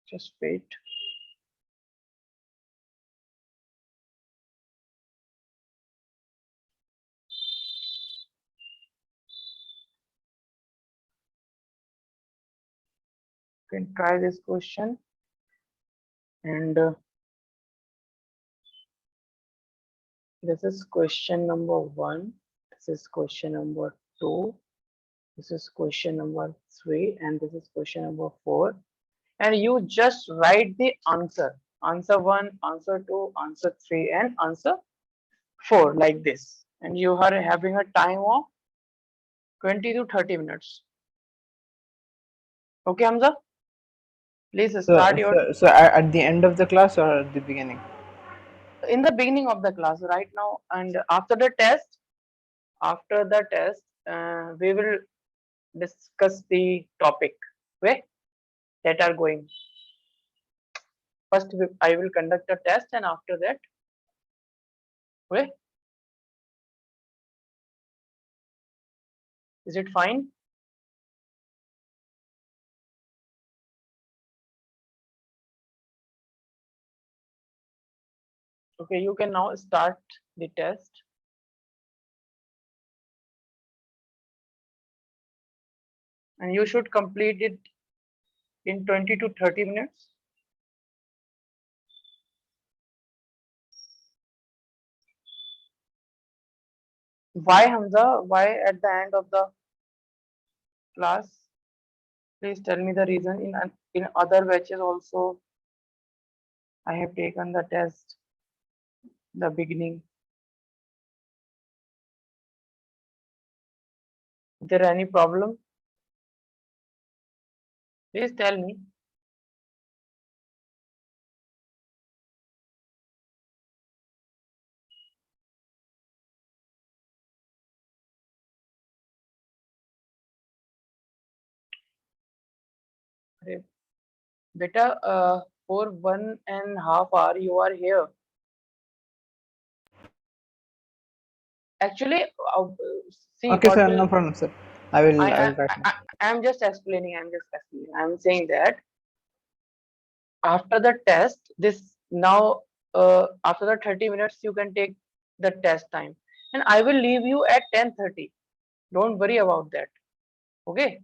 Just wait. You can try this question, and this is question number 1, this is question number 2, this is question number 3, and this is question number 4. And you just write the answer. Answer 1, answer 2, answer 3, and answer 4 like this. And you are having a time of 20 to 30 minutes. Okay, Hamza? Please start your So at the end of the class or at the beginning? in the beginning of the class right now, and after the test, we will discuss the topic way that are going. First, I will conduct a test, and after that, way. Is it fine? Okay, you can now start the test. And you should complete it in 20 to 30 minutes. Why, Hamza? Why at the end of the class? Please tell me the reason. In other batches also, I have taken the test, the beginning. Is there any problem? Please tell me. Beta, for 1.5 hours you are here. Actually, see Okay, what sir. No problem, sir. I will write now. I am just explaining. I'm saying that after the test, this now after the 30 minutes you can take the test time, and I will leave you at 10:30. Don't worry about that. Okay.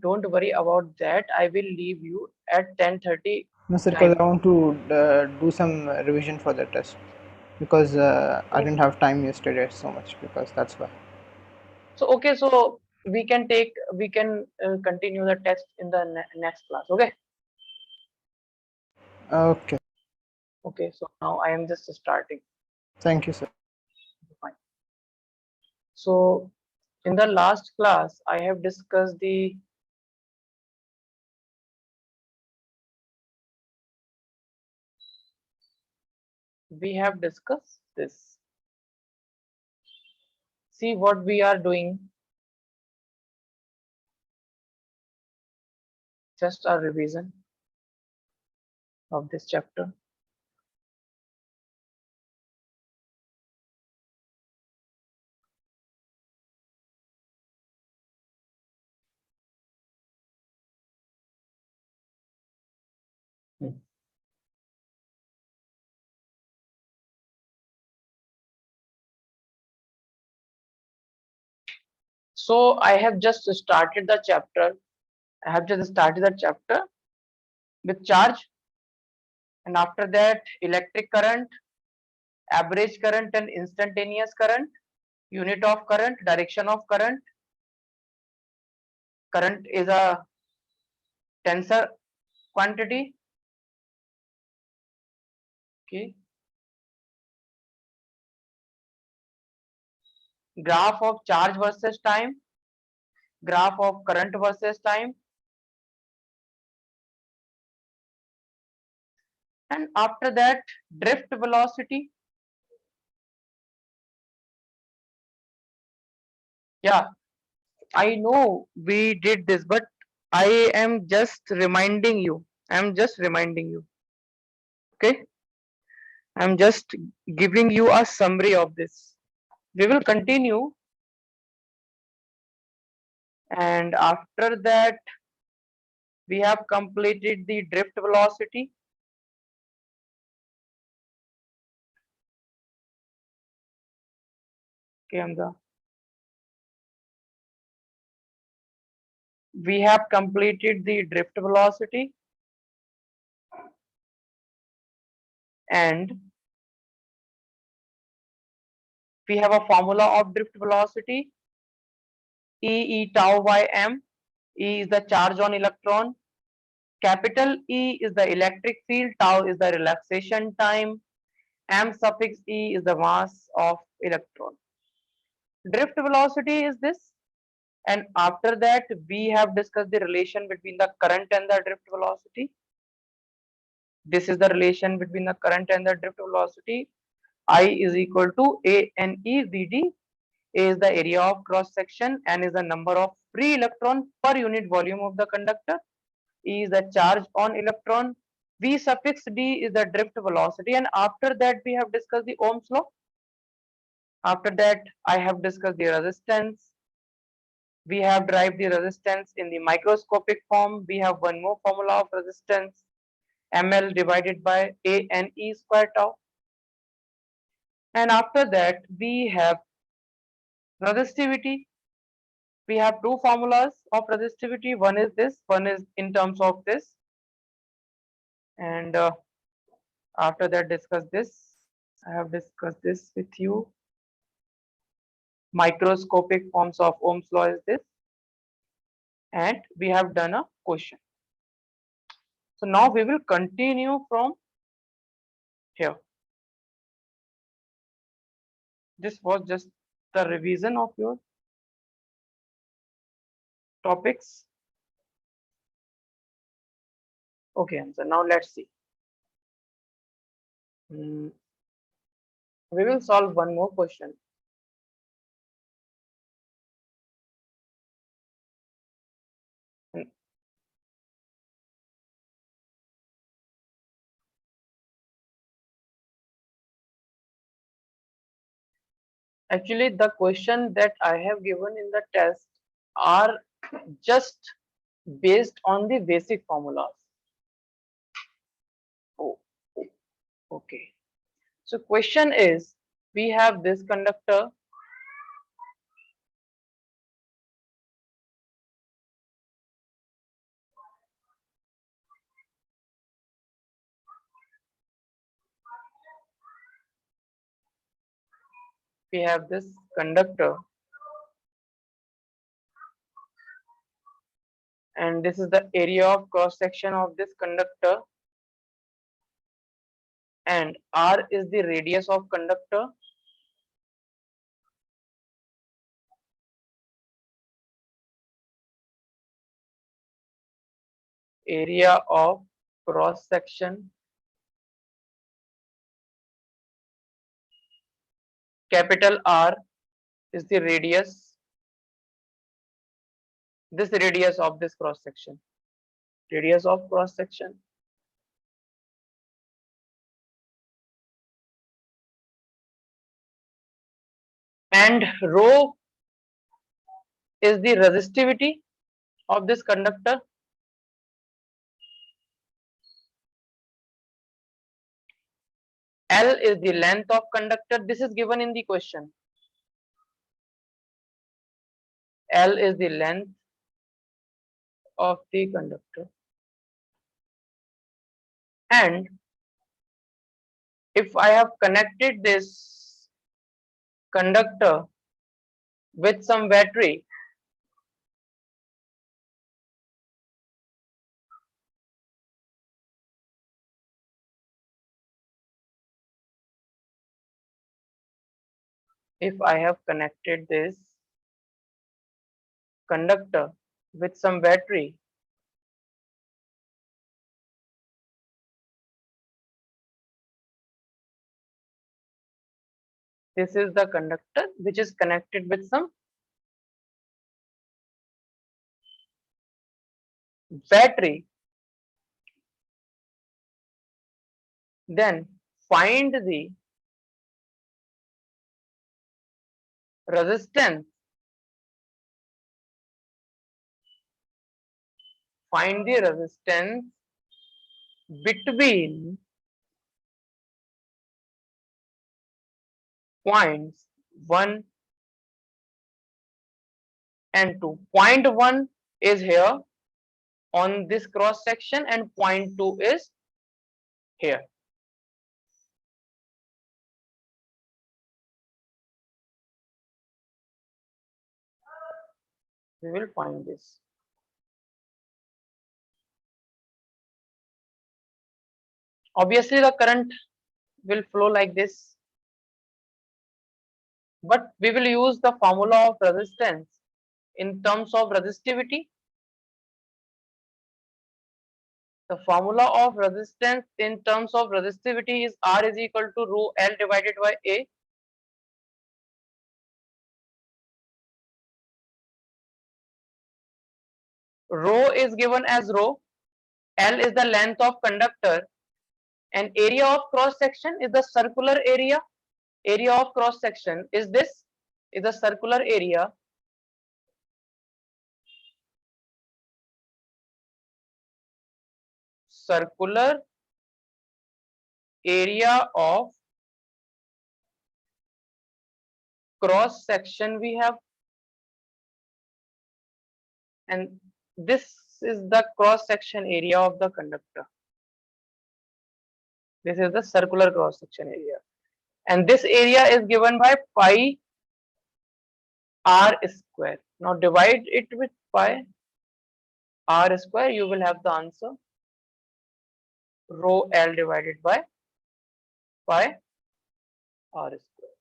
Don't worry about that. I will leave you at 10:30 No, sir, because time. I want to do some revision for the test because I So, didn't have time yesterday so much because that's why. so okay. So we can continue the test in the next class. Okay. Okay. Okay. So now I am just starting. Thank you, sir. Fine. So in the last class, I have discussed the we have discussed this. See what we are doing. Just a revision of this chapter. So I have just started the chapter. I have just started the chapter with charge, and after that, electric current, average current, and instantaneous current, unit of current, direction of current. Current is a tensor quantity. Okay. Graph of charge versus time, graph of current versus time, and after that, drift velocity. Yeah, I know we did this, but I am just reminding you. I'm just reminding you. Okay. I'm just giving you a summary of this. We will continue, and after that, We have completed the drift velocity. Okay, Hamza. We have completed the drift velocity, and we have a formula of drift velocity. E tau by m. E is the charge on electron. Capital E is the electric field. Tau is the relaxation time. M suffix E is the mass of electron. Drift velocity is this. And after that, we have discussed the relation between the current and the drift velocity. This is the relation between the current and the drift velocity. I is equal to A N E V D. A is the area of cross section, N is the number of free electron per unit volume of the conductor, E is the charge on electron, V suffix D is the drift velocity, and after that we have discussed the Ohm's law. After that I have discussed the resistance. We have derived the resistance in the microscopic form. We have one more formula of resistance, ml divided by ANE square tau. And after that we have resistivity. We have two formulas of resistivity. One is this, one is in terms of this. And after that discuss this. I have discussed this with you. Microscopic forms of Ohm's law is this. And we have done a question. So now we will continue from here. This was just the revision of your topics. Okay, so now let's see. We will solve one more question. Actually, the question that I have given in the test are just based on the basic formulas. Oh, okay. So question is, we have this conductor. We have this conductor, and this is the area of cross section of this conductor, and R is the radius of conductor. Area of cross section, capital R is the radius, this radius of this cross section, radius of cross section. And rho is the resistivity of this conductor. L is the length of conductor. This is given in the question. L is the length of the conductor. And if I have connected this conductor with some battery, if I have connected this conductor with some battery, this is the conductor which is connected with some battery, then find the resistance, find the resistance between points 1 and 2. Point 1 is here on this cross section and point 2 is here. We will find this. Obviously, the current will flow like this, but we will use the formula of resistance in terms of resistivity. The formula of resistance in terms of resistivity is R is equal to rho L divided by A. Rho is given as rho, L is the length of conductor, and area of cross section is the circular area. Area of cross section is this, is the circular area. Circular area of cross section we have, and this is the cross section area of the conductor. This is the circular cross section area, and this area is given by pi r square. Now divide it with pi r square, you will have the answer rho L divided by pi r square.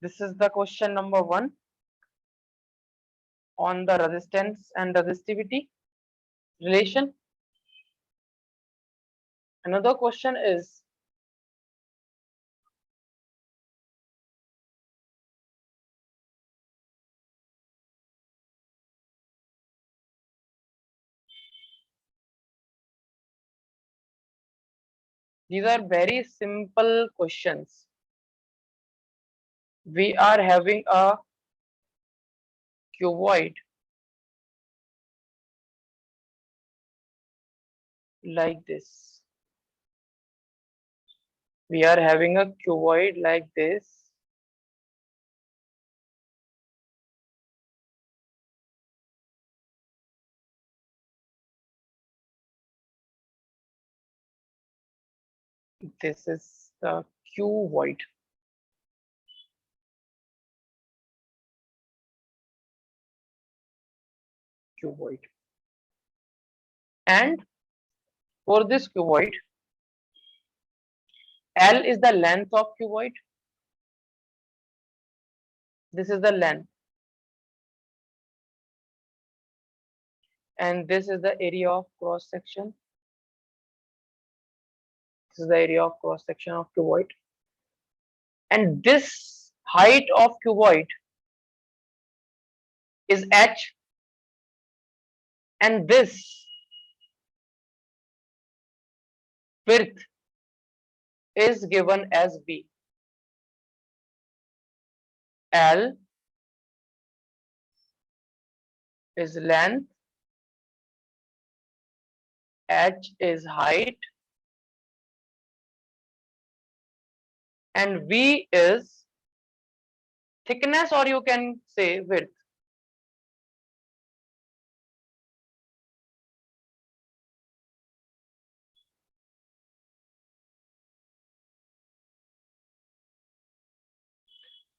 This is the question number 1 on the resistance and resistivity relation. Another question is, these are very simple questions. We are having a cuboid like this. We are having a cuboid like this. This is the cuboid. Cuboid. And for this cuboid, L is the length of cuboid. This is the length. And this is the area of cross section. This is the area of cross section of cuboid. And this height of cuboid is h, and this width is given as b. L is length, h is height, and v is thickness, or you can say width.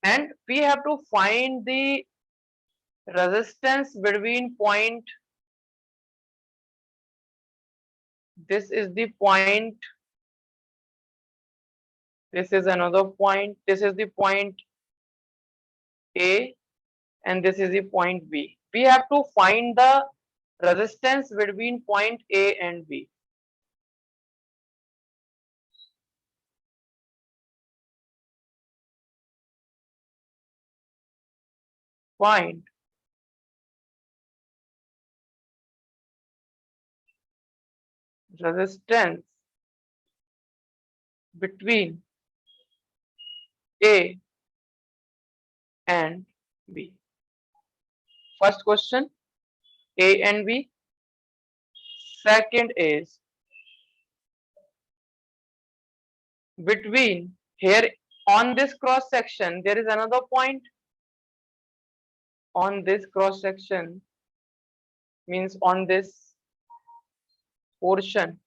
And we have to find the resistance between point, this is the point, this is another point, this is the point A, and this is the point B. We have to find the resistance between point A and B. Find resistance between A and B. First question, A and B. Second is between here on this cross section there is another point. On this cross section means on this portion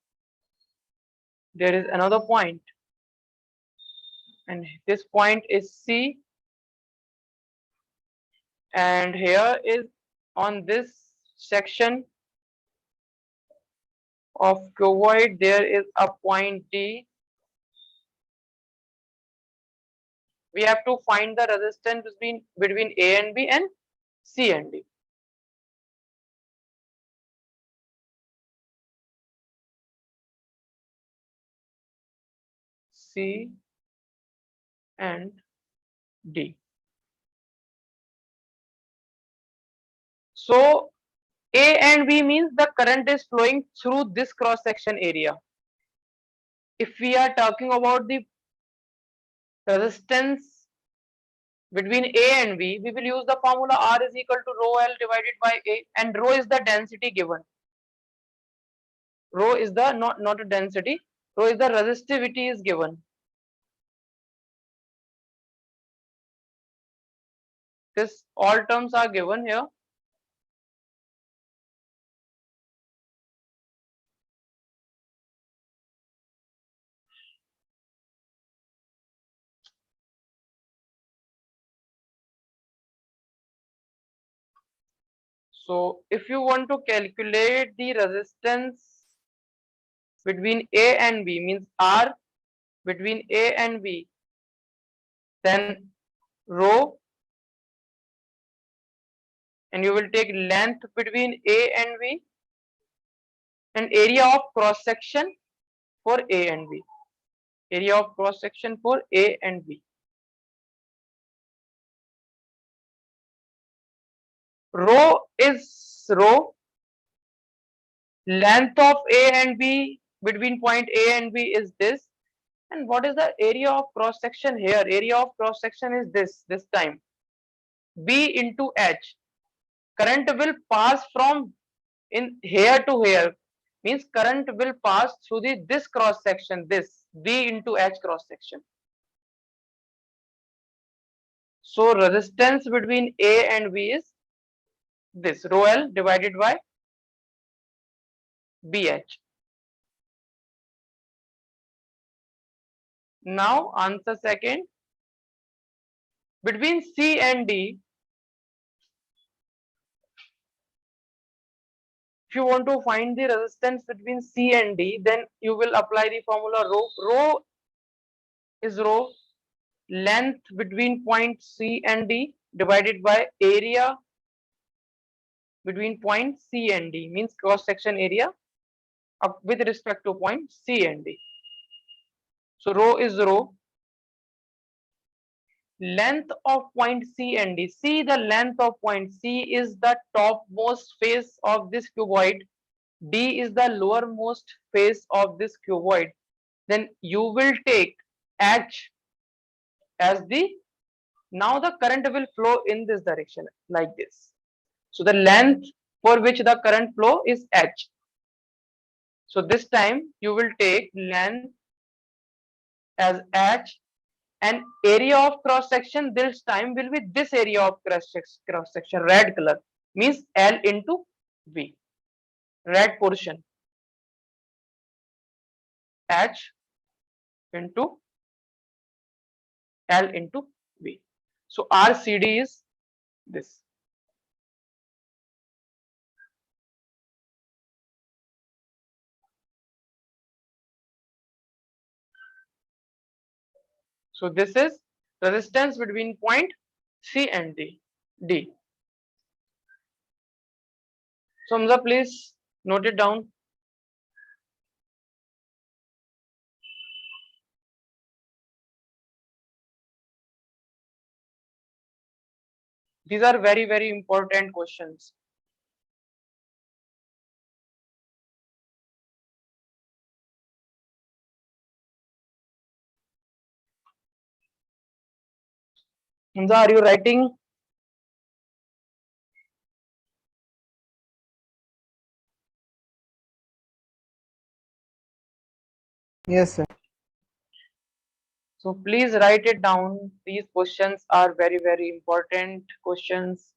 there is another point, and this point is C, and here is on this section of cuboid there is a point D. We have to find the resistance between A and B and C and D. C and D. So A and B means the current is flowing through this cross section area. If we are talking about the resistance between A and B, we will use the formula R is equal to rho L divided by A, and rho is the density given. Rho is the not a density, rho is the resistivity is given. This all terms are given here. So if you want to calculate the resistance between A and B, means R between A and B, then rho, and you will take length between A and B and area of cross section for A and B. Area of cross section for A and B. Rho is rho. Length of A and B between point A and B is this. And what is the area of cross section here? Area of cross section is this time. B into H. Current will pass from in here to here. Means current will pass through this cross section, this B into H cross section. So resistance between A and B is this rho L divided by BH. Now answer second. Between C and D, if you want to find the resistance between C and D, then you will apply the formula rho. Rho is rho length between point C and D divided by area between point C and D, means cross section area with respect to point C and D. So rho is rho length of point C and D. See, the length of point C is the topmost face of this cuboid. D is the lowermost face of this cuboid. Then you will take H as the, now the current will flow in this direction like this. So the length for which the current flow is H. So this time you will take length as H, and area of cross section this time will be this area of cross section, red color, means L into V, red portion, H into L into V. So RCD is this. So this is resistance between point C and D. So Hamza, please note it down. These are very important questions. Hamza, are you writing? Yes, sir. So please write it down. These questions are very, very important questions.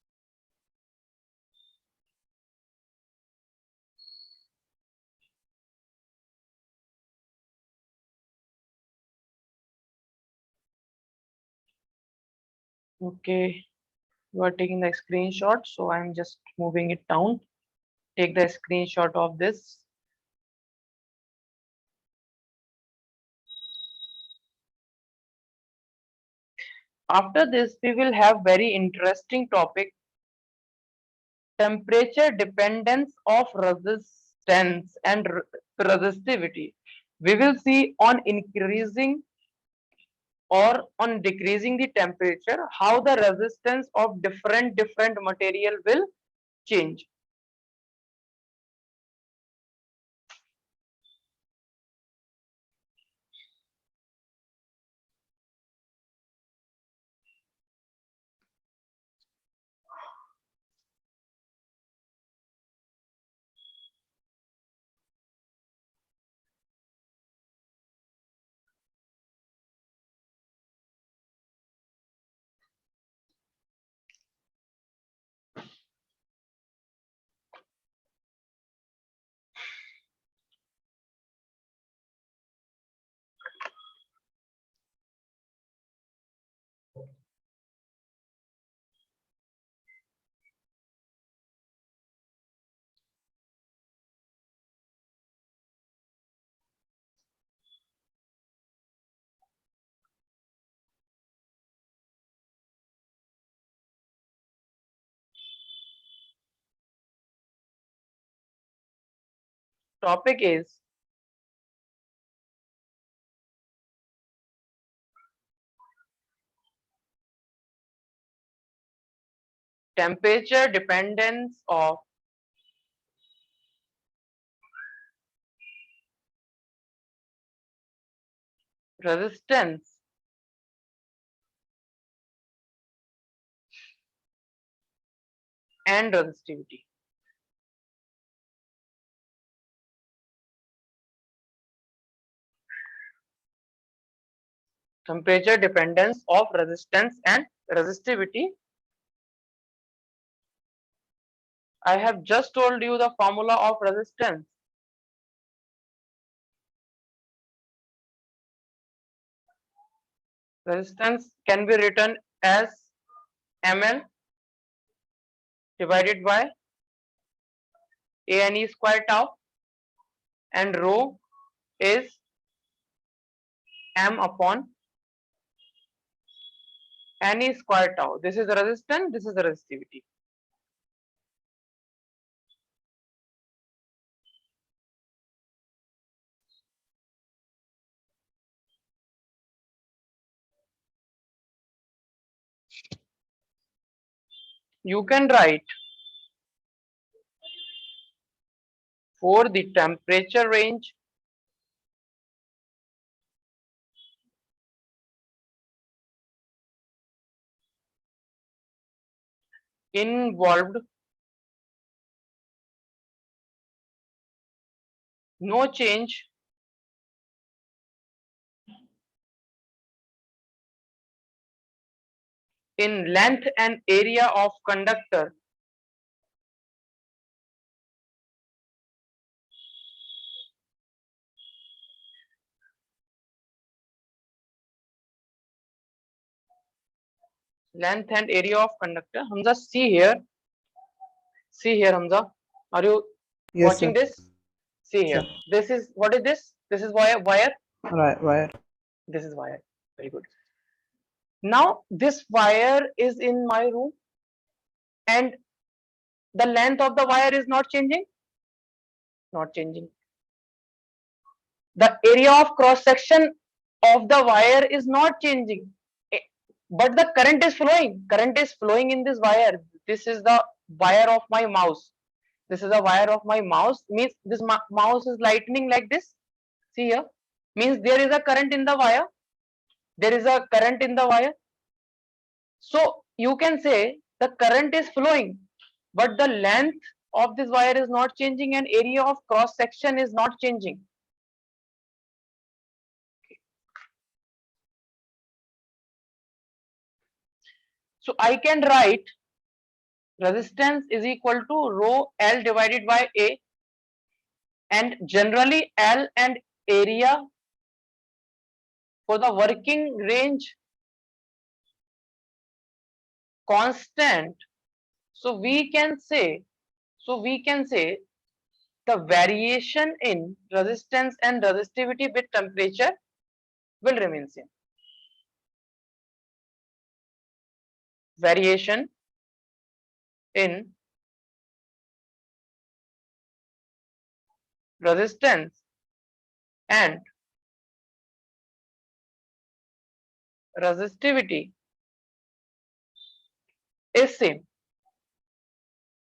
Okay, you are taking the screenshot, so I'm just moving it down. Take the screenshot of this. After this, we will have very interesting topic, temperature dependence of resistance and resistivity. We will see on increasing or on decreasing the temperature, how the resistance of different material will change. Topic is temperature dependence of resistance and resistivity. Temperature dependence of resistance and resistivity. I have just told you the formula of resistance. Resistance can be written as ml divided by ane square tau, and rho is m upon ane square tau. This is the resistance, this is the resistivity. You can write for the temperature range involved, no change in length and area of conductor length and area of conductor. Hamza, see here Hamza, are you Yes, watching sir. this? See here, Sir. this is, what is this? This is wire. Right, wire. This is wire. Very good. Now this wire is in my room and the length of the wire is not changing. The area of cross section of the wire is not changing. Eh, but the current is flowing in this wire. This is the wire of my mouse. This is the wire of my mouse, means this mouse is lightning like this. See here, means there is a current in the wire. There is a current in the wire. So you can say the current is flowing, but the length of this wire is not changing and area of cross section is not changing. So I can write resistance is equal to rho L divided by A, and generally L and area for the working range constant. So we can say, the variation in resistance and resistivity with temperature will remain same. Variation in resistance and resistivity is same.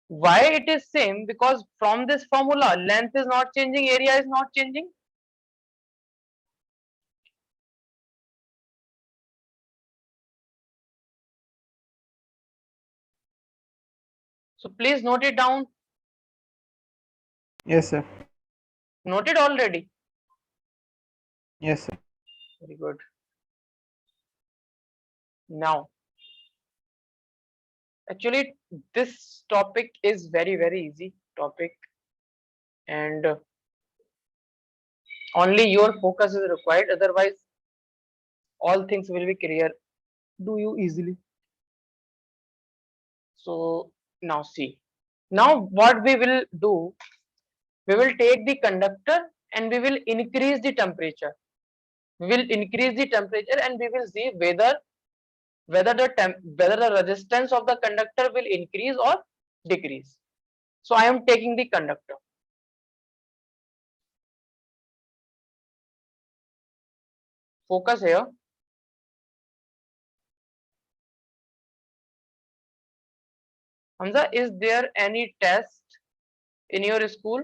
Why it is same? Because from this formula, length is not changing, area is not changing. So please note it down. Yes, sir. Noted already. Yes, sir. Very good. Now, actually, this topic is very easy topic, and only your focus is required. Otherwise, all things will be clear to you easily. So now see. Now what we will do, we will take the conductor and we will increase the temperature. We will increase the temperature and we will see whether the resistance of the conductor will increase or decrease. So I am taking the conductor. Focus here. Hamza, is there any test in your school?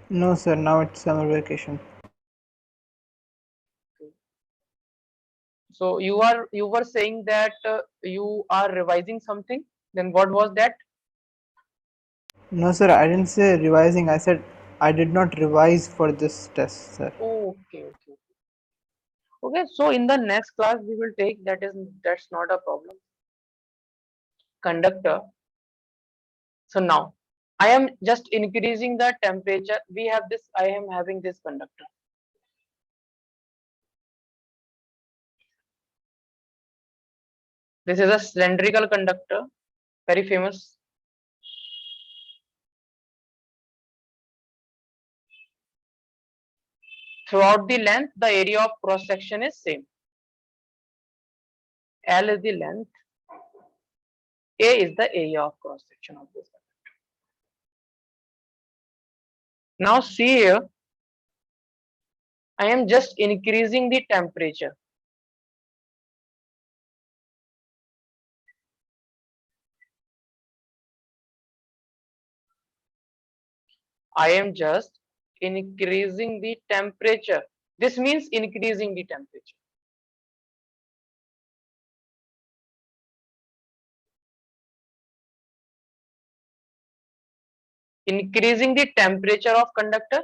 No, sir. Now it's summer vacation. So you were saying that you are revising something. Then what was that? No, sir. I didn't say revising. I said I did not revise for this test, sir. Okay. Okay, so in the next class we will take that's not a problem. Conductor. So now I am just increasing the temperature. We have this, I am having this conductor. This is a cylindrical conductor, very famous. Throughout the length, the area of cross section is same. L is the length, A is the area of cross section of this conductor. Now see here, I am just increasing the temperature. I am just increasing the temperature. This means increasing the temperature. Increasing the temperature of conductor.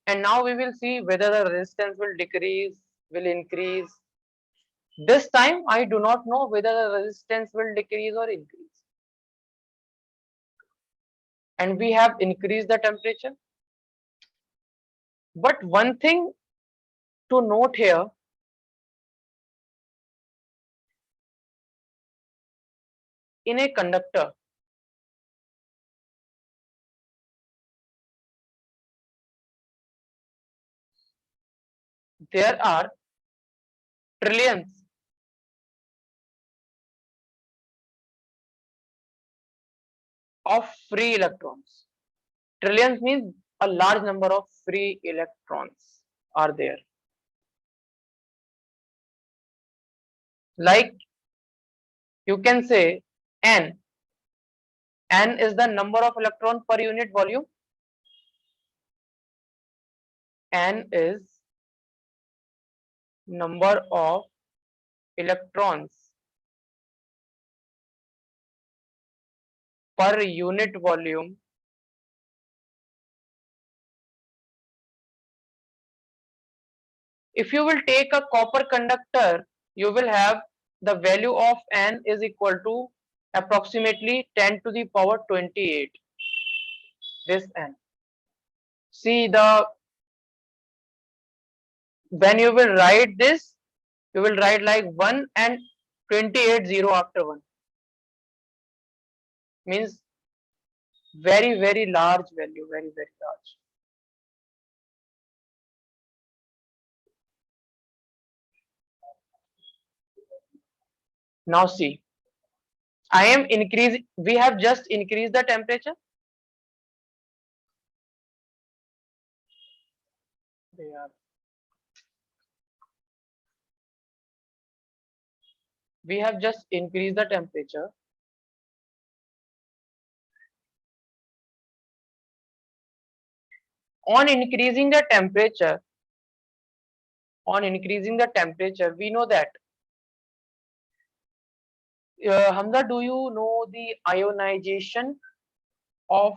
And now we will see whether the resistance will decrease, will increase. This time I do not know whether the resistance will decrease or increase. And we have increased the temperature. But one thing to note here, in a conductor, there are trillions of free electrons. Trillions means a large number of free electrons are there. Like you can say n, N is the number of electron per unit volume. N is number of electrons per unit volume if you will take a copper conductor, you will have the value of N is equal to approximately 10 to the power 28. This N. See when you will write this, you will write like 1 and 28 0 after 1. Means very, very large value, very, very large. Now see, I am increasing, we have just increased the temperature. We have just increased the temperature. On increasing the temperature, we know that Hamza, do you know the ionization of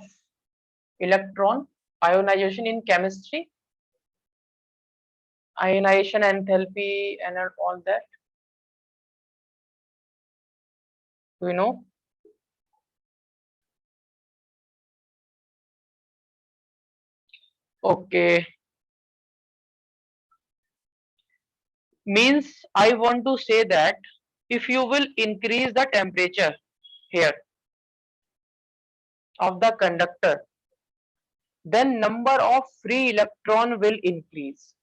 electron? Ionization in chemistry? Ionization, enthalpy, and all that. Do you know? Okay. Means I want to say that if you will increase the temperature here of the conductor, then number of free electron will increase.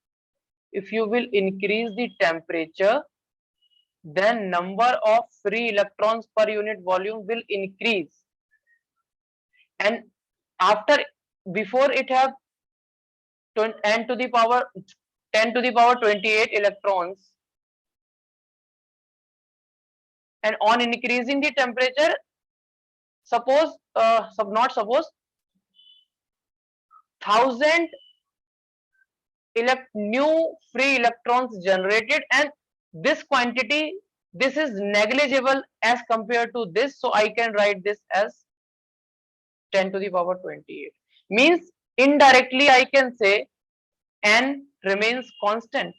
If you will increase the temperature, then number of free electrons per unit volume will increase. And after, before it have 10 to the power 28 electrons, and on increasing the temperature, suppose not suppose 1000 new free electrons generated, and this quantity, this is negligible as compared to this, so I can write this as 10 to the power 28. Means indirectly I can say N remains constant.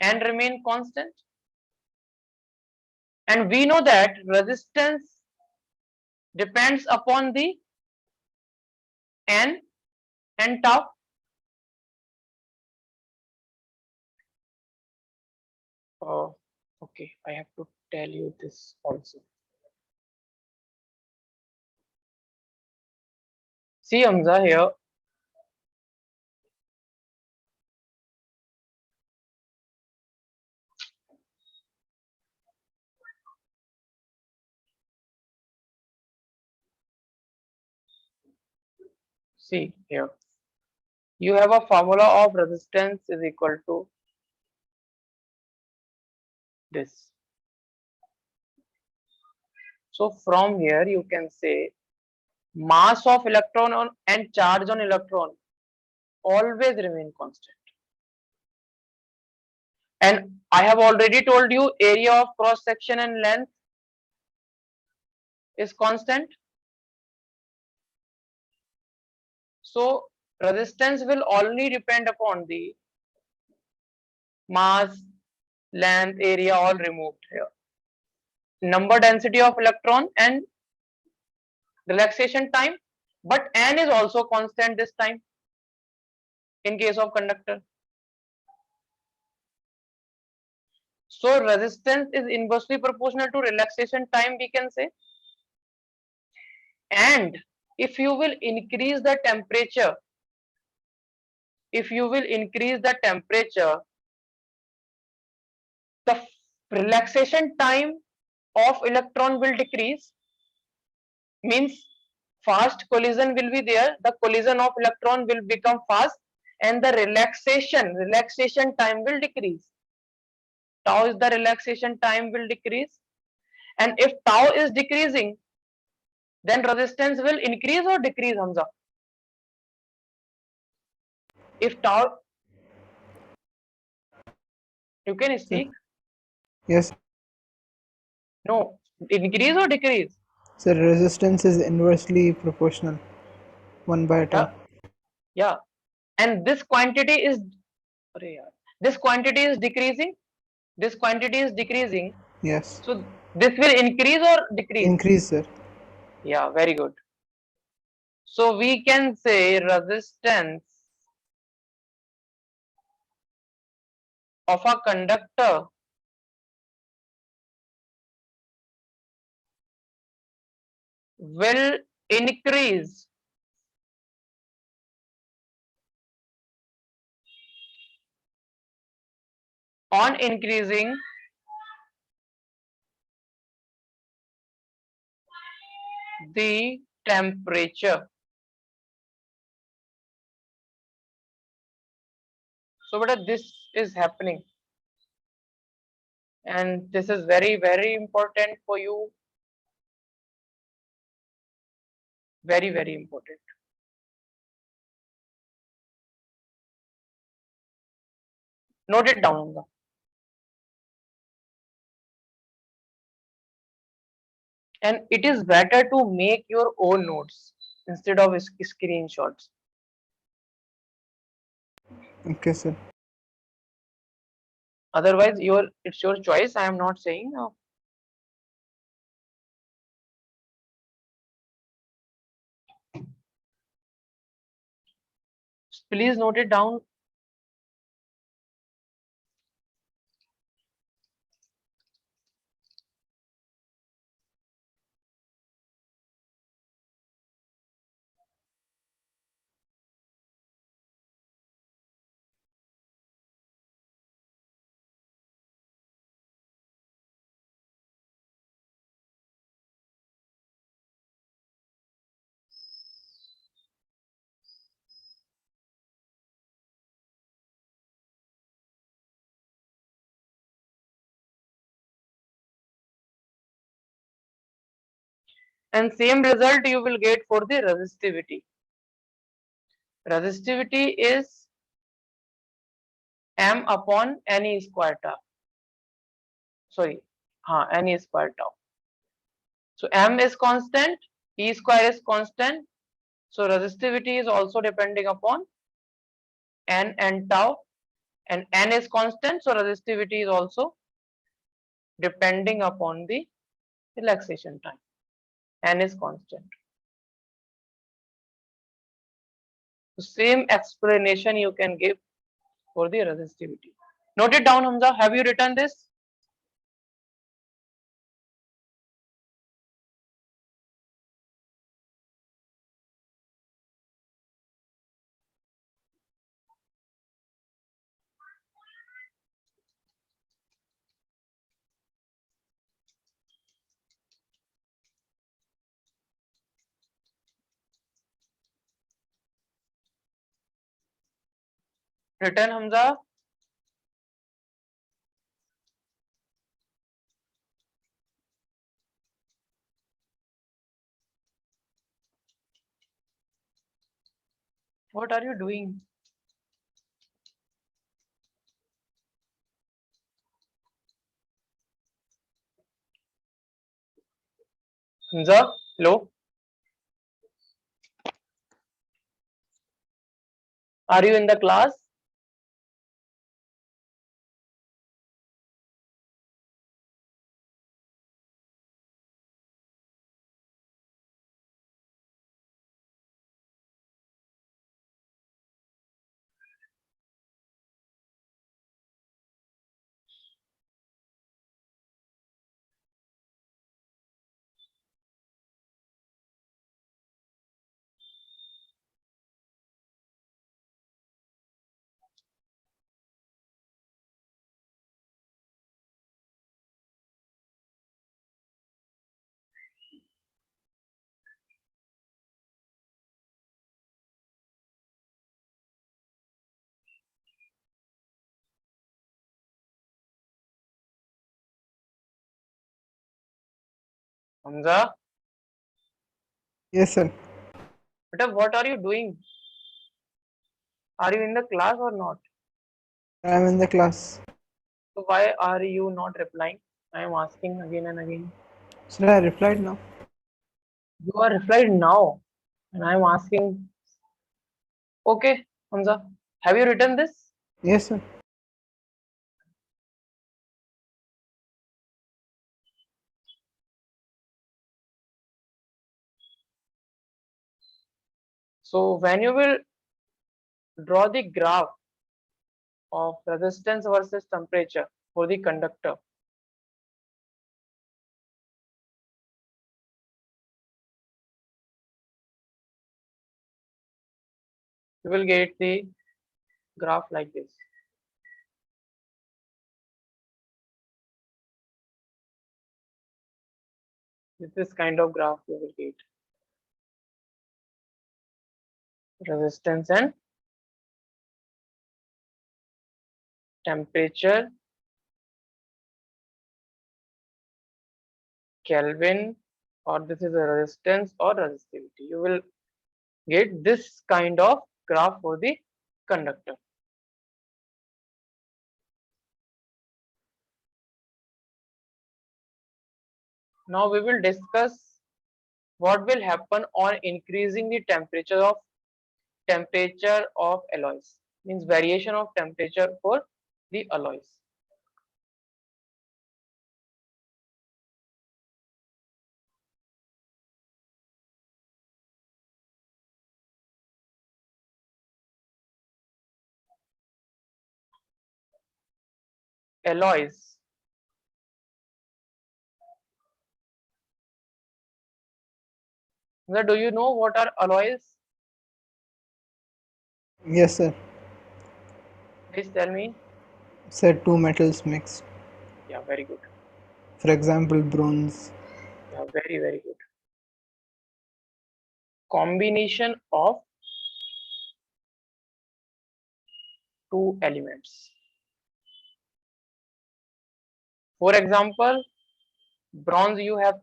N remain constant. And we know that resistance depends upon the N and tau. Okay, I have to tell you this also. See Hamza here. See here. You have a formula of resistance is equal to this. So from here you can say mass of electron and charge on electron always remain constant. And I have already told you area of cross section and length is constant. So resistance will only depend upon the mass, length, area all removed here. Number density of electron and relaxation time, but N is also constant this time in case of conductor. So resistance is inversely proportional to relaxation time, we can say. And if you will increase the temperature, the relaxation time of electron will decrease. Means fast collision will be there, the collision of electron will become fast, and the relaxation time will decrease. Tau is the relaxation time will decrease. And if tau is decreasing, then resistance will increase or decrease, Hamza? If tau, you can Sir. speak. Yes. No, increase or decrease? Sir, resistance is inversely proportional. 1 by Yeah, tau. yeah. And this quantity is, this quantity is decreasing. This quantity is decreasing. Yes. So this will increase or decrease? Increase, sir. Yeah, very good. So we can say resistance of a conductor will increase on increasing the temperature. So what this is happening, and this is very, very important for you. Very, very important. Note it down, Hamza. And it is better to make your own notes instead of screenshots. Okay, sir. Otherwise, it's your choice. I am not saying. Please note it down. And same result you will get for the resistivity. Resistivity is m upon ne square tau. Sorry, ne square tau. So m is constant, e square is constant. So resistivity is also depending upon n and tau, and n is constant. So resistivity is also depending upon the relaxation time. N is constant. So same explanation you can give for the resistivity. Note it down, Hamza. Have you written this? Written, Hamza? What are you doing? Hamza, hello? Are you in the class? Hamza, Yes, sir. beta, what are you doing? Are you in the class or not? I'm in the class. So why are you not replying? I am asking again and again. Sir, I replied now. You are replied now, and I am asking. Okay, Hamza, have you written this? Yes, sir. So when you will draw the graph of resistance versus temperature for the conductor, you will get the graph like this. This kind of graph you will get. Resistance and temperature, Kelvin, or this is a resistance or resistivity. You will get this kind of graph for the conductor. Now we will discuss what will happen on increasing the temperature of alloys. Means variation of temperature for the alloys. Alloys. Now, do you know what are alloys? Yes, sir. Please tell me. Sir, two metals mixed. Yeah, very good. For example, bronze. Yeah, very, very good. Combination of two elements. For example, bronze you have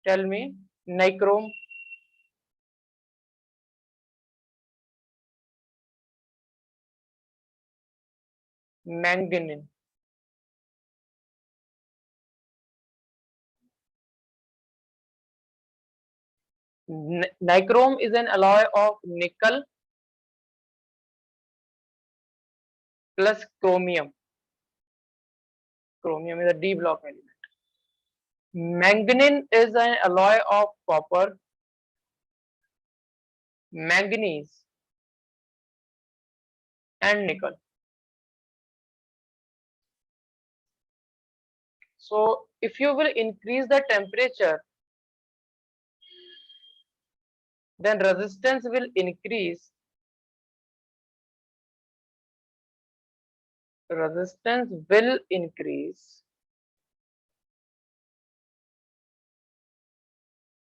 tell me nichrome, manganese. Nichrome is an alloy of nickel plus chromium. Chromium is a D block element. Manganese is an alloy of copper, manganese, and nickel. So if you will increase the temperature, then resistance will increase. Resistance will increase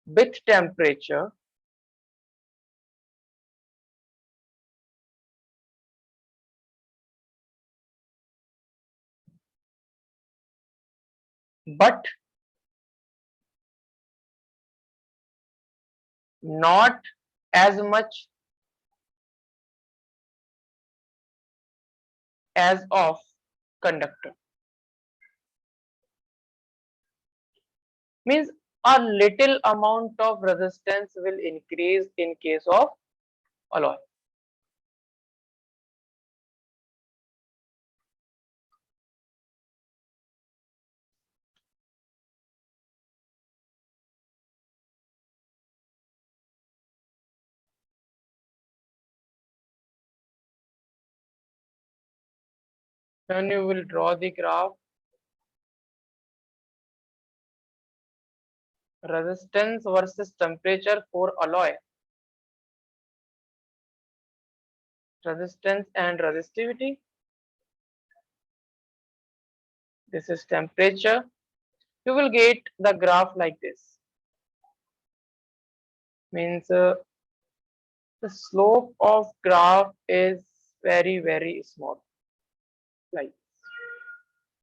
with temperature, but not as much as of conductor. Means a little amount of resistance will increase in case of alloy. Then you will draw the graph. Resistance versus temperature for alloy. Resistance and resistivity. This is temperature. You will get the graph like this. Means the slope of graph is very, very small. Like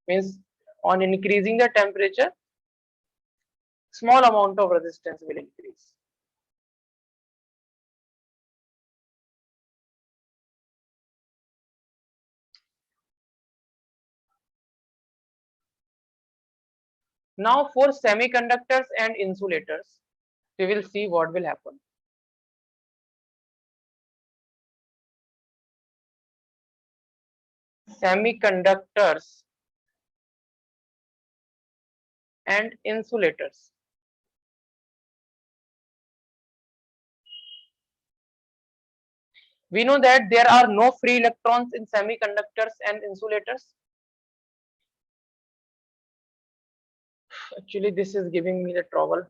means on increasing the temperature, small amount of resistance will increase. Now for semiconductors and insulators, we will see what will happen. Semiconductors and insulators. We know that there are no free electrons in semiconductors and insulators. Actually, this is giving me the trouble.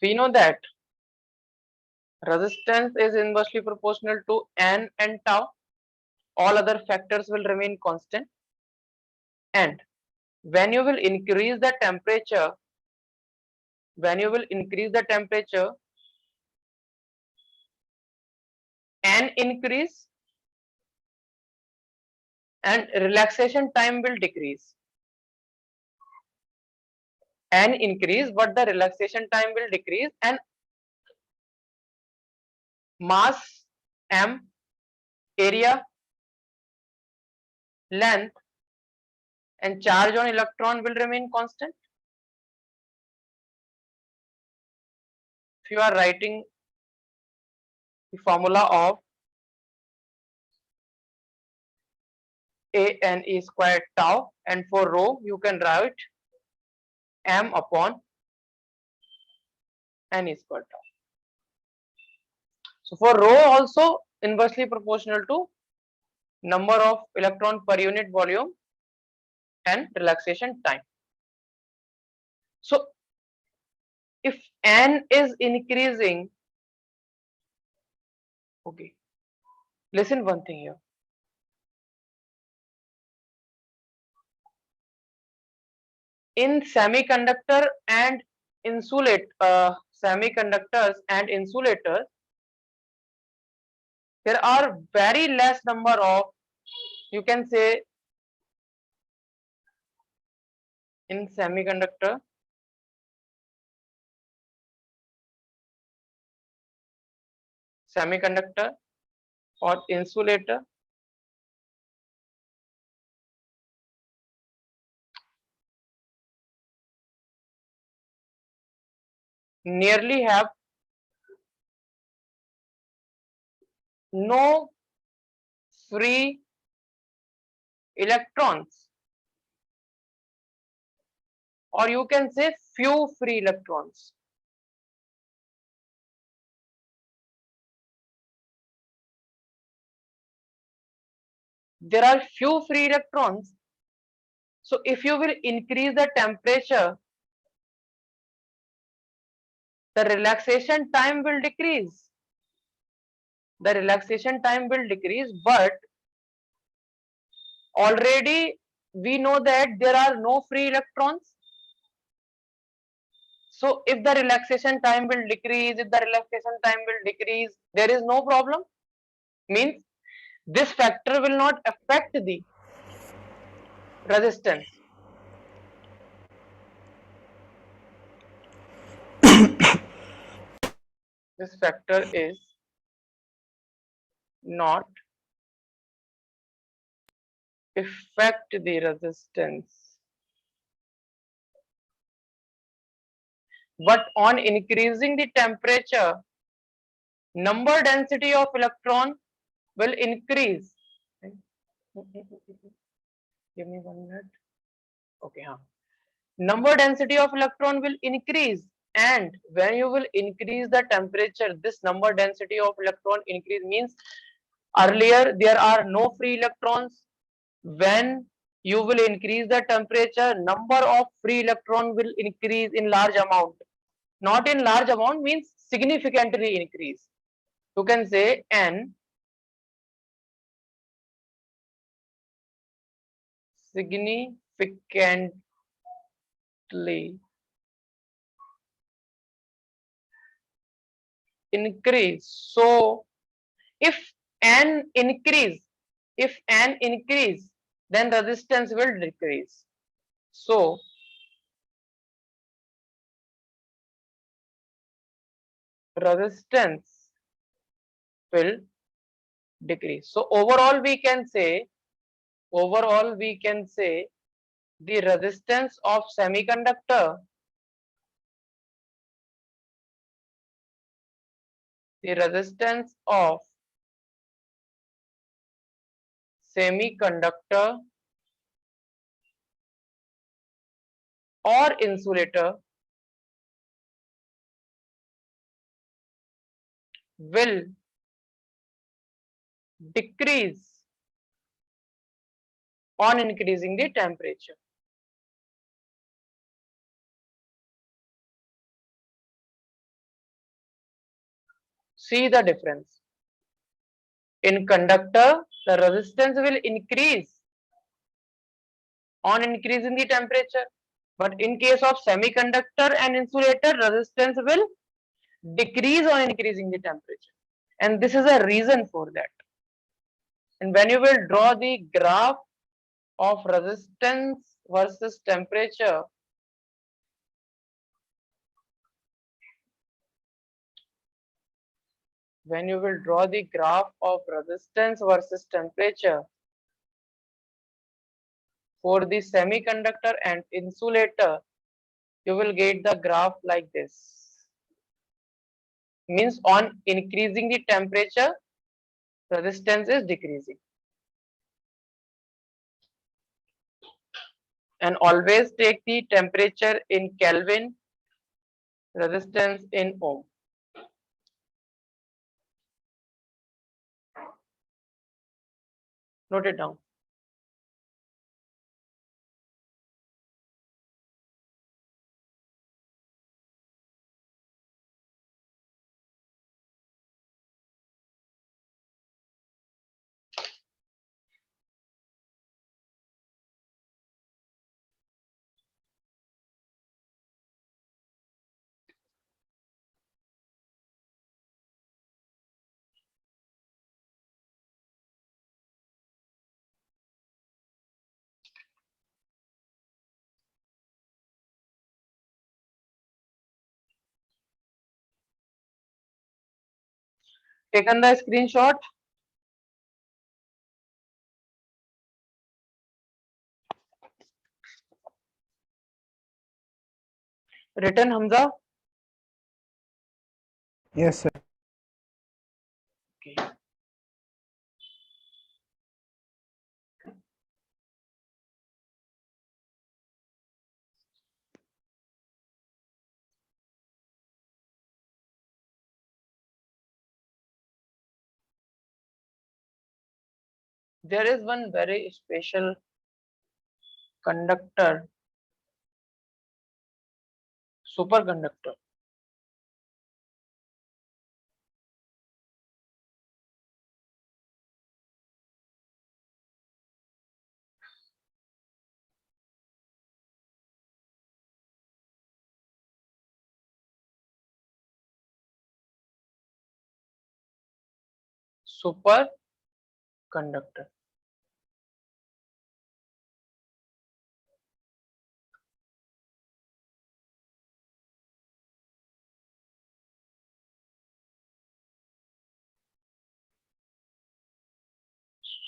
We know that resistance is inversely proportional to N and tau. All other factors will remain constant. And when you will increase the temperature, N increase and relaxation time will decrease. N increase, but the relaxation time will decrease, and mass M, area, length, and charge on electron will remain constant. If you are writing the formula of A N E squared tau, and for rho you can write M upon N E squared tau. So for rho also inversely proportional to number of electron per unit volume and relaxation time. So if N is increasing, okay, listen one thing here. In semiconductors and insulators, there are very less number of, you can say, in semiconductor or insulator, nearly have no free electrons, or you can say few free electrons. There are few free electrons. So if you will increase the temperature, the relaxation time will decrease. But already we know that there are no free electrons. So if the relaxation time will decrease, there is no problem. Means this factor will not affect the resistance. This factor is not affect the resistance. But on increasing the temperature, number density of electron will increase. Give me 1 minute. Okay, number density of electron will increase, and when you will increase the temperature, this number density of electron increase means earlier there are no free electrons. When you will increase the temperature, number of free electron will increase in large amount. Not in large amount means significantly increase. You can say N significantly increase. So if an increase, then resistance will decrease. So resistance will decrease. So overall we can say the resistance of semiconductor, the resistance of semiconductor or insulator will decrease on increasing the temperature. See the difference. In conductor, the resistance will increase on increasing the temperature. But in case of semiconductor and insulator, resistance will decrease on increasing the temperature. And this is a reason for that. And when you will draw the graph of resistance versus temperature, when you will draw the graph of resistance versus temperature for the semiconductor and insulator, you will get the graph like this. Means on increasing the temperature, resistance is decreasing. And always take the temperature in Kelvin, resistance in ohm. Note it down. Taken the screenshot. Written, Hamza. Yes, sir. Okay. There is one very special conductor, superconductor. Superconductor.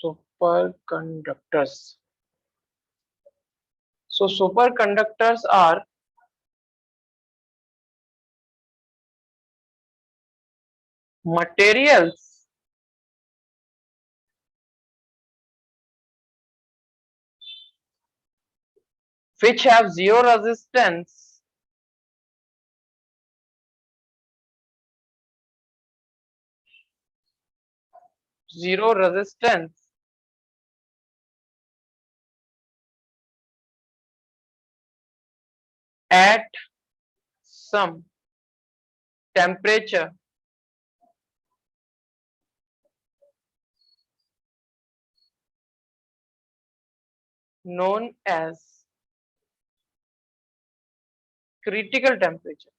Superconductors. So superconductors are materials which have zero resistance at some temperature known as critical temperature.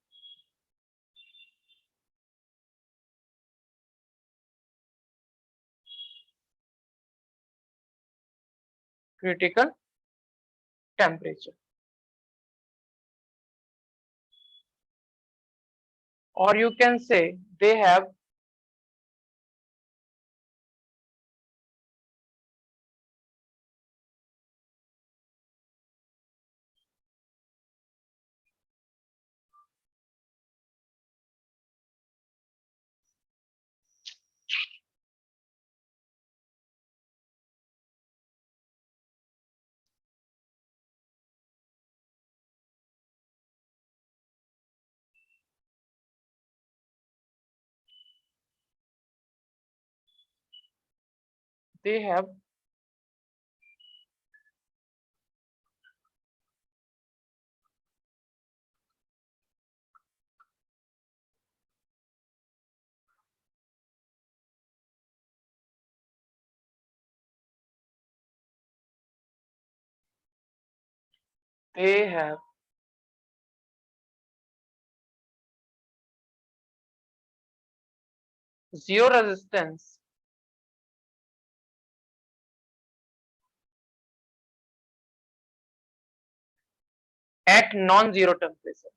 Critical temperature. Or you can say they have they have they have zero resistance at non-zero temperature.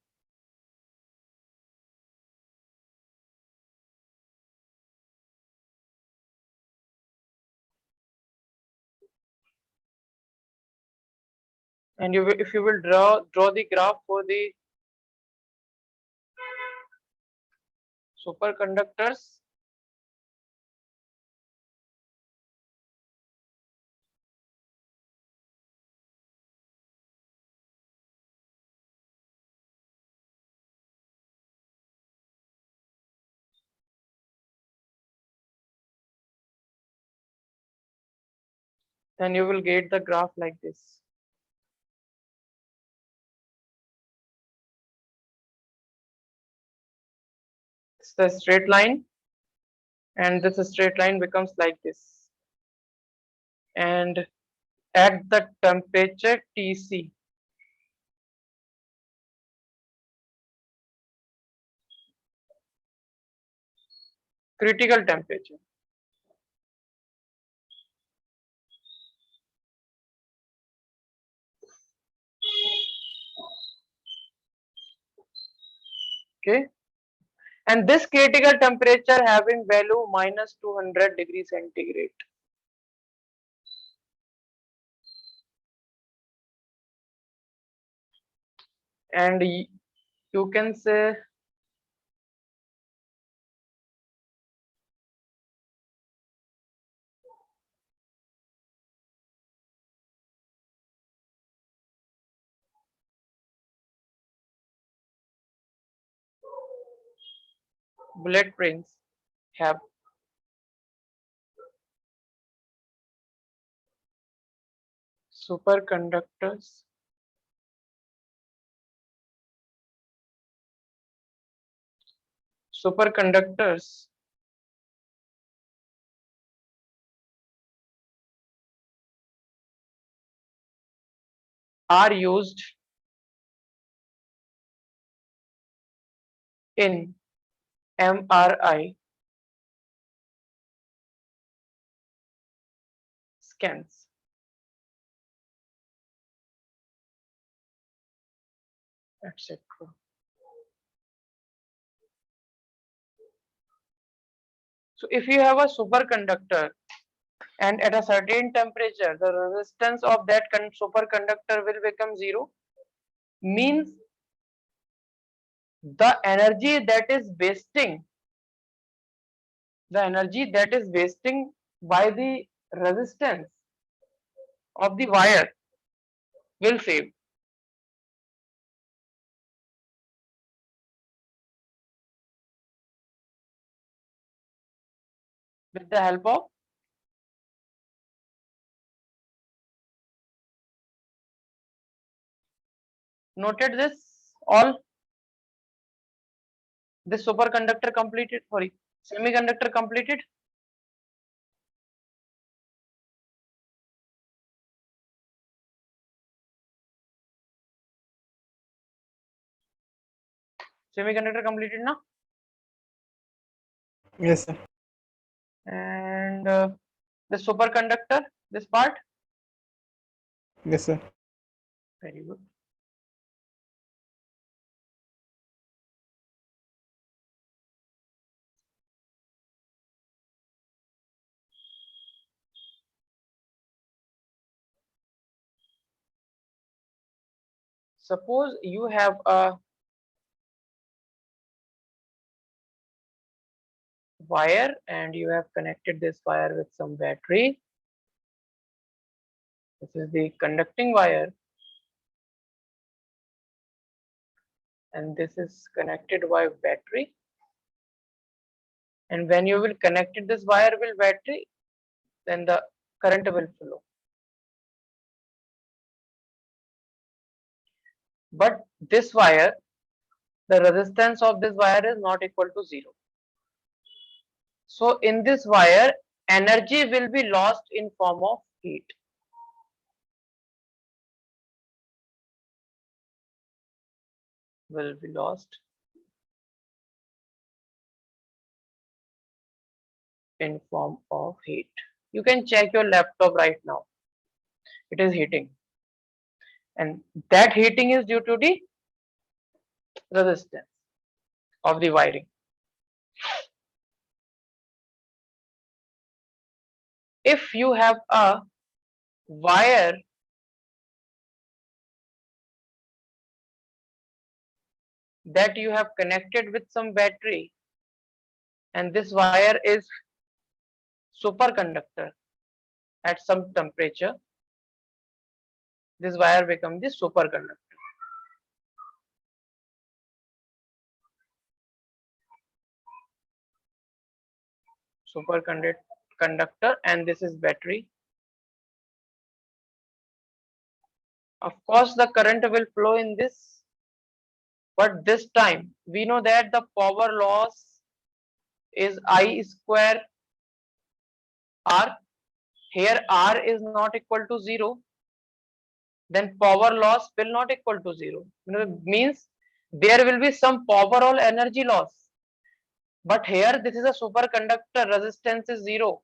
And if you will draw the graph for the superconductors, then you will get the graph like this. It's the straight line, and this straight line becomes like this. And at the temperature Tc, critical temperature, okay, and this critical temperature having value minus 200 degrees centigrade. And you can say bullet trains have superconductors superconductors are used in MRI scans. Etc. So if you have a superconductor and at a certain temperature the resistance of that superconductor will become zero, means the energy that is wasting by the resistance of the wire will save. With the help of noted this all, this superconductor completed, sorry, semiconductor completed. Semiconductor completed now. Yes, sir. And the superconductor, this part. Yes, sir. Very good. Suppose you have a wire and you have connected this wire with some battery. This is the conducting wire, and this is connected by battery. And when you will connect this wire with battery, then the current will flow. But this wire, the resistance of this wire is not equal to 0. So in this wire, energy will be lost in form of heat. Will be lost in form of heat. You can check your laptop right now. It is heating. And that heating is due to the resistance of the wiring. If you have a wire that you have connected with some battery, and this wire is superconductor at some temperature, this wire becomes the superconductor. Superconductor, and this is battery. Of course, the current will flow in this, but this time we know that the power loss is I square R. Here R is not equal to 0, then power loss will not equal to 0. Means there will be some power or energy loss. But here this is a superconductor, resistance is 0.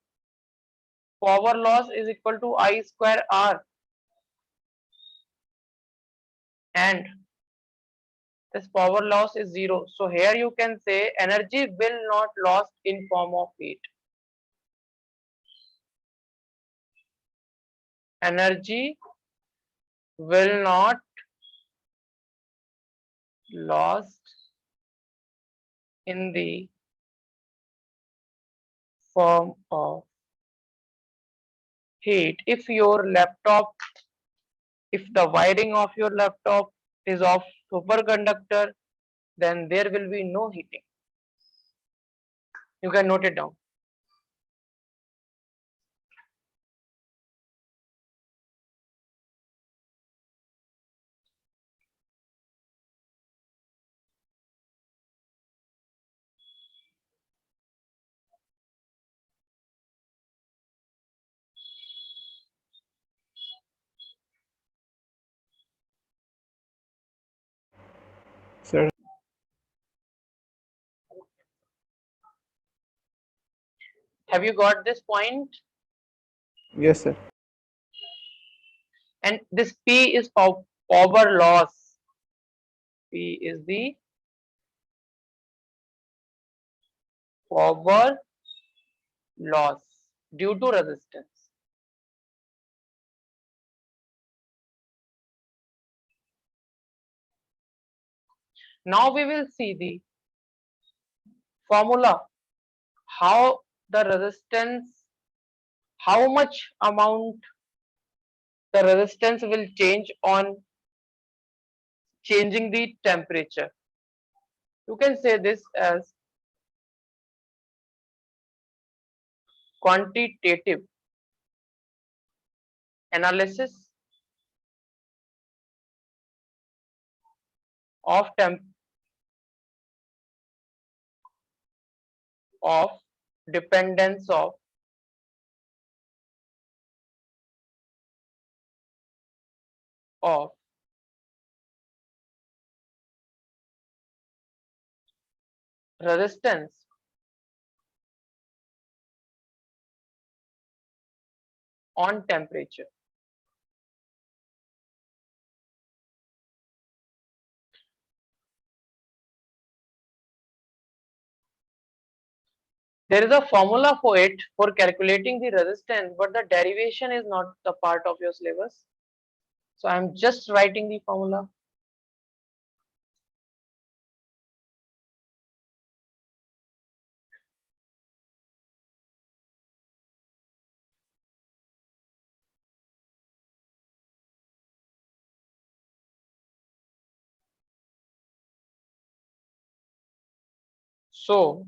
Power loss is equal to I square R. And this power loss is 0. So here you can say energy will not lost in form of heat. Energy will not lost in the form of heat. If the wiring of your laptop is of superconductor, then there will be no heating. You can note it down. Sir. Have you got this point? Yes, sir. And this P is power loss. P is the power loss due to resistance. Now we will see the formula, how the resistance, how much amount the resistance will change on changing the temperature. You can say this as quantitative analysis of of dependence of resistance on temperature. There is a formula for it for calculating the resistance, but the derivation is not the part of your syllabus. So I'm just writing the formula. So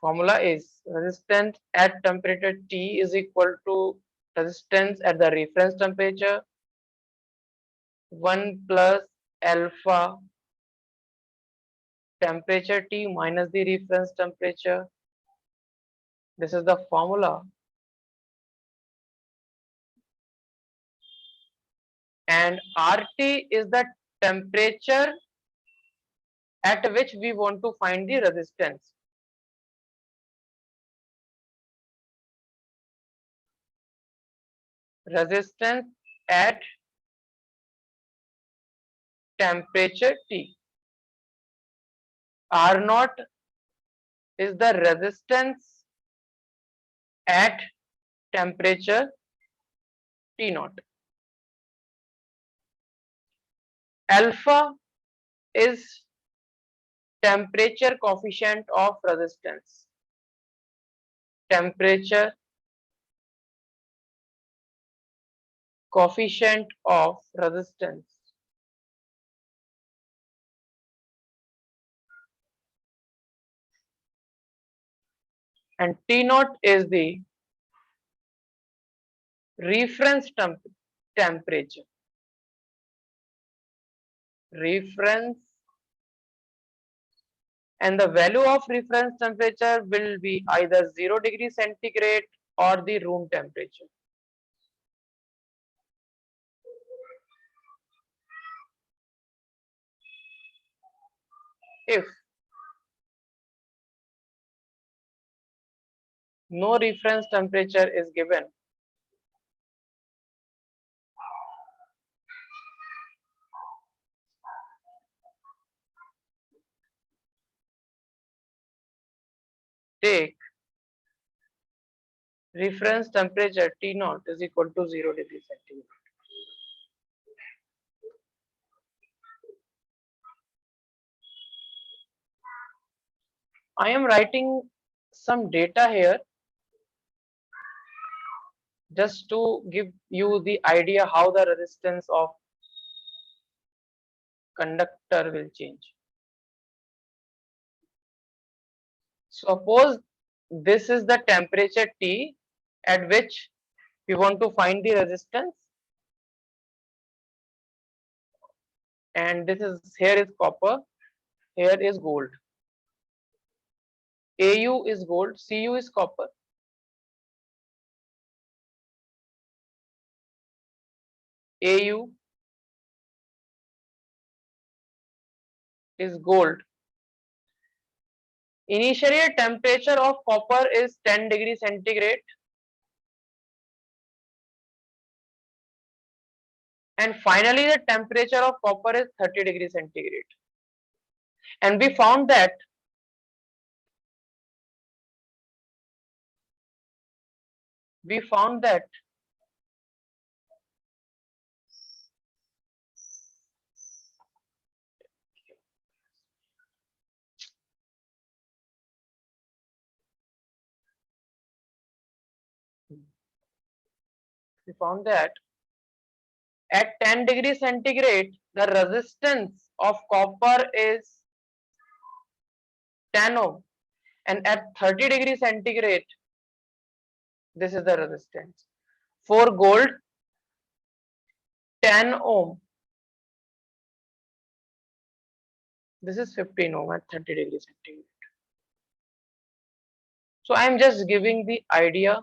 formula is resistance at temperature T is equal to resistance at the reference temperature 1 plus alpha temperature T minus the reference temperature. This is the formula. And RT is the temperature at which we want to find the resistance. Resistance at temperature T. R naught is the resistance at temperature T naught. Alpha is temperature coefficient of resistance. Temperature coefficient of resistance. And T naught is the reference temperature. Reference, and the value of reference temperature will be either 0 degree centigrade or the room temperature. If no reference temperature is given, take reference temperature T naught is equal to 0 degree centigrade. I am writing some data here just to give you the idea how the resistance of conductor will change. Suppose this is the temperature T at which we want to find the resistance, and this is, here is copper, here is gold. Au is gold, Cu is copper. Au is gold. Initially temperature of copper is 10 degree centigrade, and finally the temperature of copper is 30 degree centigrade. And we found that we found that at 10 degree centigrade the resistance of copper is 10 ohm, and at 30 degree centigrade this is the resistance. For gold 10 ohm, this is 15 ohm at 30 degree centigrade. So I am just giving the idea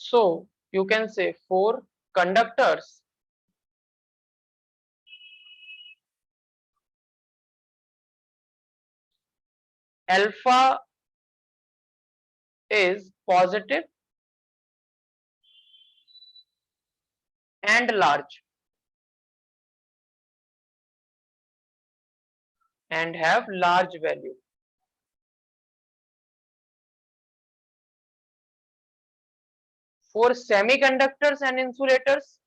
So you can say for conductors, alpha is positive and large and have large value. For semiconductors and insulators,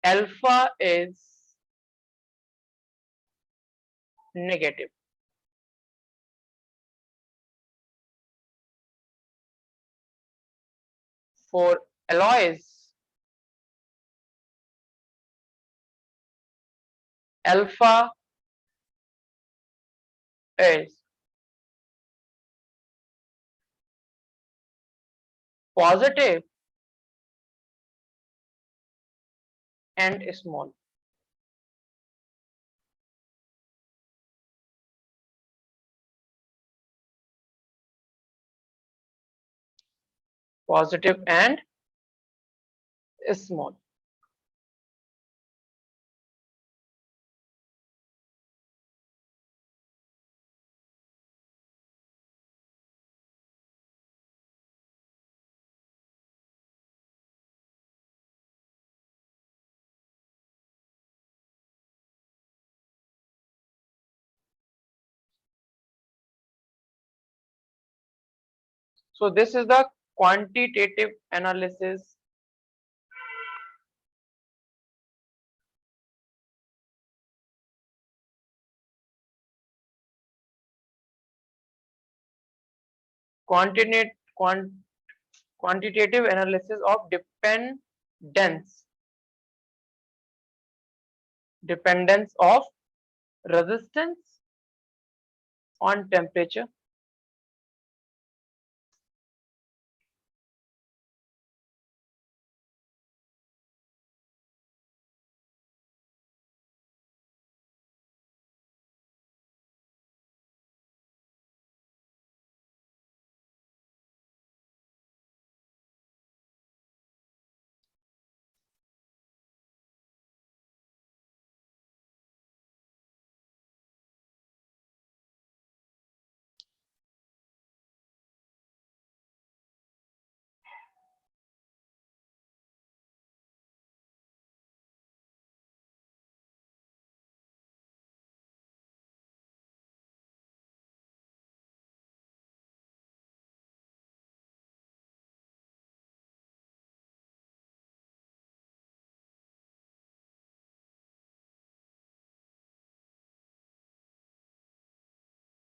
alpha is negative. For alloys, alpha is positive and small. Positive and small. So this is the quantitative analysis. Quantitative quantitative analysis of dependence of resistance on temperature